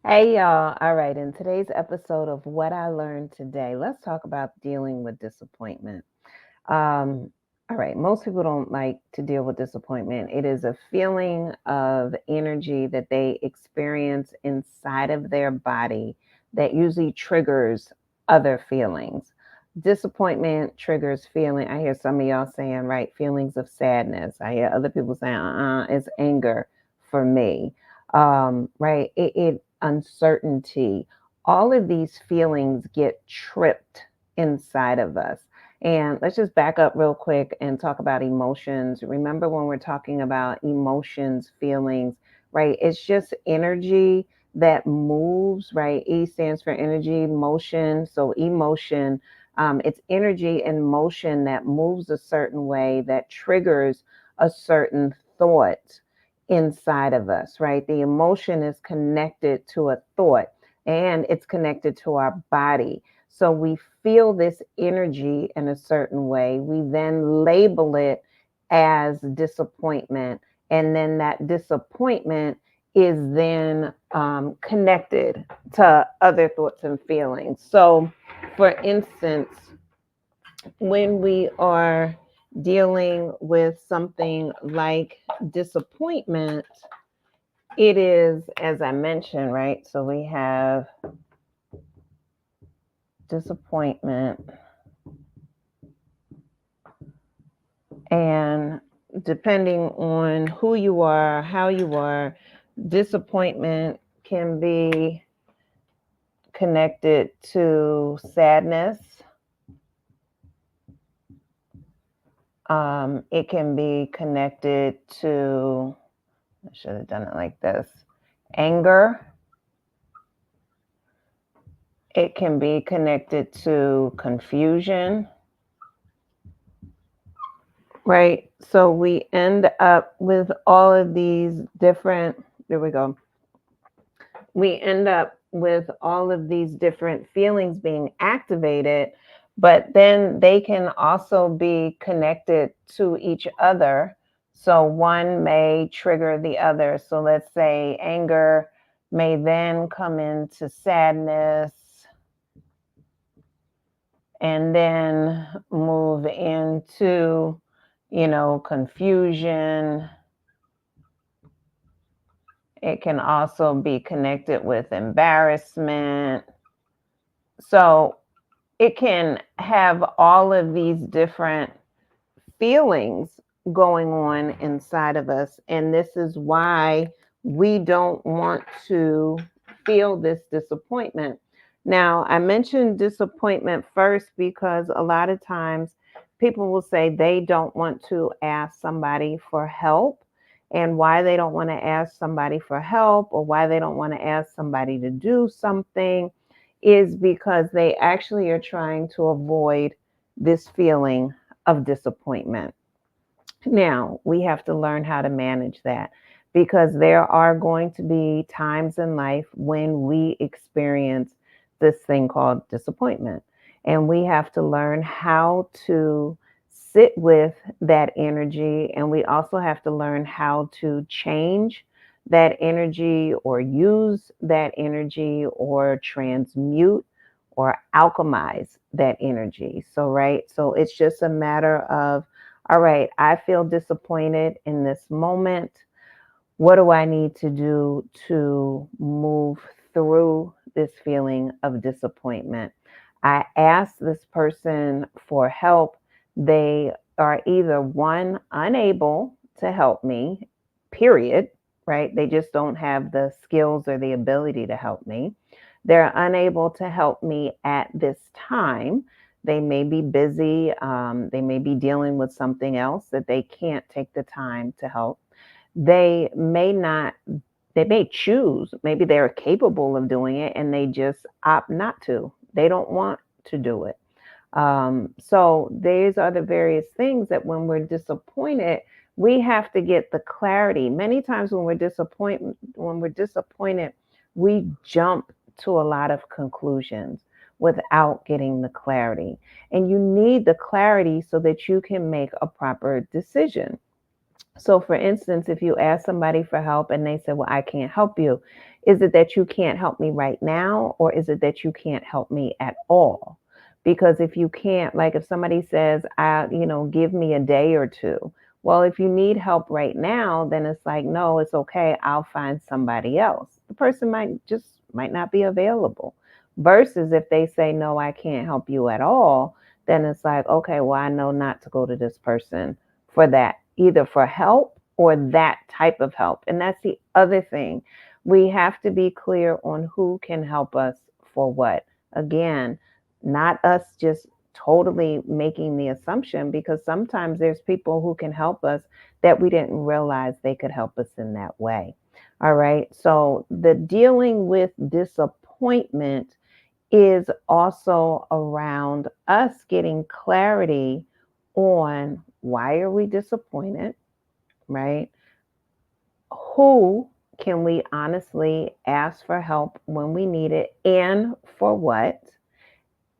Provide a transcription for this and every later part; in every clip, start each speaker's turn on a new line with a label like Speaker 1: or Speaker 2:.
Speaker 1: Hey y'all. All right, in today's episode of What I Learned Today, let's talk about dealing with disappointment. Um, all right, most people don't like to deal with disappointment. It is a feeling of energy that they experience inside of their body that usually triggers other feelings. Disappointment triggers feeling. I hear some of y'all saying, right, feelings of sadness. I hear other people saying, it's anger for me. Right, it uncertainty. All of these feelings get tripped inside of us. And let's just back up real quick and talk about emotions. Remember when we're talking about emotions, feelings, right? It's just energy that moves, right? E stands for energy, motion. So emotion, it's energy and motion that moves a certain way that triggers a certain thought inside of us, right? The emotion is connected to a thought and it's connected to our body. So we feel this energy in a certain way. We then label it as disappointment. And then that disappointment is then connected to other thoughts and feelings. So, for instance, when we are dealing with something like disappointment, it is, as I mentioned, right? So we have disappointment. And depending on who you are, how you are, disappointment can be connected to sadness. It can be connected to, I should have done it like this, anger. It can be connected to confusion, right? So we end up with all of these different, there we go. We end up with all of these different feelings being activated, but then they can also be connected to each other. So one may trigger the other. So let's say anger may then come into sadness and then move into, confusion. It can also be connected with embarrassment. So it can have all of these different feelings going on inside of us. And this is why we don't want to feel this disappointment. Now, I mentioned disappointment first because a lot of times people will say they don't want to ask somebody for help. And why they don't want to ask somebody for help or why they don't want to ask somebody to do something is because they actually are trying to avoid this feeling of disappointment. Now, we have to learn how to manage that because there are going to be times in life when we experience this thing called disappointment. And we have to learn how to sit with that energy. And we also have to learn how to change that energy or use that energy or transmute or alchemize that energy. So, right. So it's just a matter of, all right, I feel disappointed in this moment. What do I need to do to move through this feeling of disappointment? I asked this person for help. They are either one, unable to help me, period, right? They just don't have the skills or the ability to help me. They're unable to help me at this time. They may be busy. They may be dealing with something else that they can't take the time to help. They may not, they may choose, maybe they're capable of doing it and they just opt not to. They don't want to do it. So these are the various things that when we're disappointed, we have to get the clarity. Many times when we're disappointed, we jump to a lot of conclusions without getting the clarity. And you need the clarity so that you can make a proper decision. So, for instance, if you ask somebody for help and they say, well, I can't help you, is it that you can't help me right now, or is it that you can't help me at all? Because if you can't, like if somebody says, give me a day or two. Well, if you need help right now, then it's like, no, it's okay. I'll find somebody else. The person might not be available. Versus if they say, no, I can't help you at all, then it's like, okay, well, I know not to go to this person for that, either for help or that type of help. And that's the other thing. We have to be clear on who can help us for what. Again, not us just totally making the assumption, because sometimes there's people who can help us that we didn't realize they could help us in that way. All right. So the dealing with disappointment is also around us getting clarity on why are we disappointed, right? Who can we honestly ask for help when we need it and for what?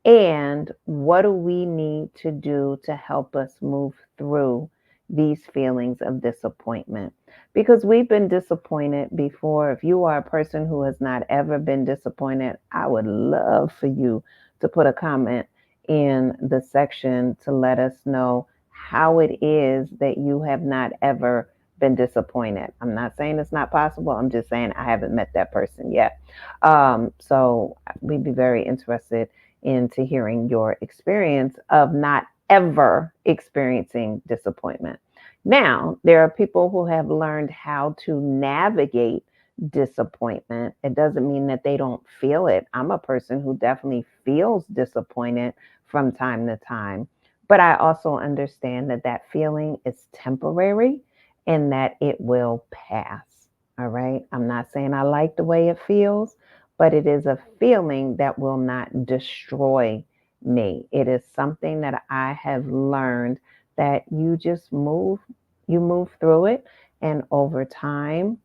Speaker 1: And what do we need to do to help us move through these feelings of disappointment? Because we've been disappointed before. If you are a person who has not ever been disappointed, I would love for you to put a comment in the section to let us know how it is that you have not ever been disappointed. I'm not saying it's not possible. I'm just saying I haven't met that person yet. So we'd be very interested into hearing your experience of not ever experiencing disappointment. Now, there are people who have learned how to navigate disappointment. It doesn't mean that they don't feel it. I'm a person who definitely feels disappointed from time to time, but I also understand that that feeling is temporary and that it will pass. All right. I'm not saying I like the way it feels, but it is a feeling that will not destroy me. It is something that I have learned that you move through it, and over time,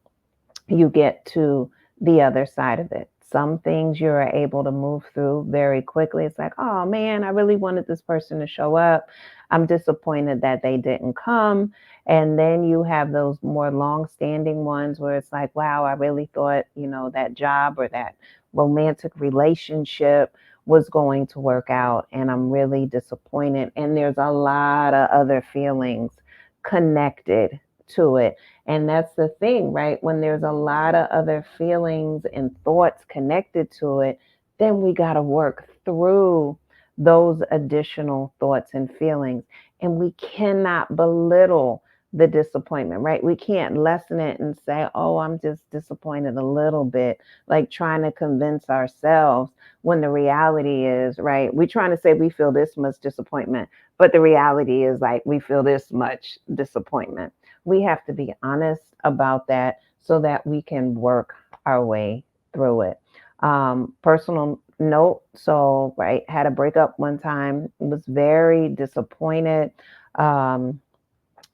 Speaker 1: you get to the other side of it. Some things you're able to move through very quickly. It's like, oh man, I really wanted this person to show up. I'm disappointed that they didn't come. And then you have those more long-standing ones where it's like, wow, I really thought, that job or that romantic relationship was going to work out, and I'm really disappointed. And there's a lot of other feelings connected to it. And that's the thing, right? When there's a lot of other feelings and thoughts connected to it, then we got to work through those additional thoughts and feelings. And we cannot belittle the disappointment, right? We can't lessen it and say, oh, I'm just disappointed a little bit, like trying to convince ourselves when the reality is, right? We're trying to say we feel this much disappointment, but the reality is like we feel this much disappointment. We have to be honest about that so that we can work our way through it. Personal note, so right, had a breakup one time, was very disappointed. Um,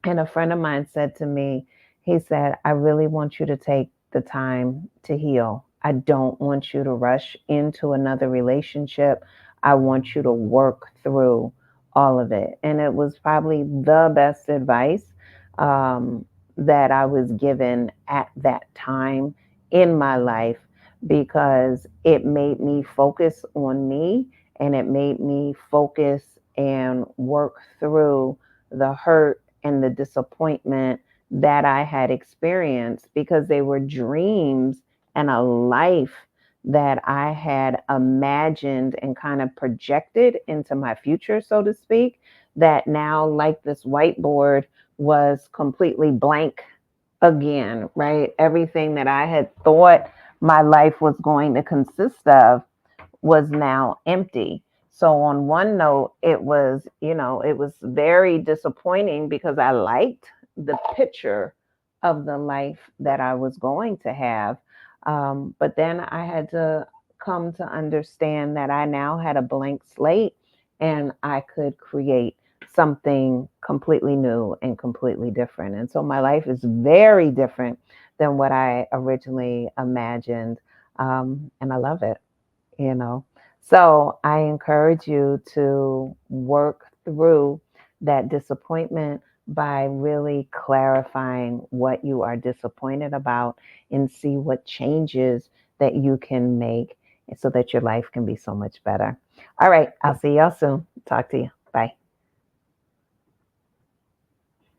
Speaker 1: and a friend of mine said to me, he said, I really want you to take the time to heal. I don't want you to rush into another relationship. I want you to work through all of it. And it was probably the best advice um, that I was given at that time in my life, because it made me focus on me, and it made me focus and work through the hurt and the disappointment that I had experienced, because they were dreams and a life that I had imagined and kind of projected into my future, so to speak, that now, like this whiteboard, was completely blank again, right? Everything that I had thought my life was going to consist of was now empty. So on one note, it was very disappointing because I liked the picture of the life that I was going to have. But then I had to come to understand that I now had a blank slate and I could create something completely new and completely different. And so my life is very different than what I originally imagined. And I love it you know. So I encourage you to work through that disappointment, by really clarifying what you are disappointed about and see what changes that you can make so that your life can be so much better. All right, I'll see y'all soon. Talk to you. Bye.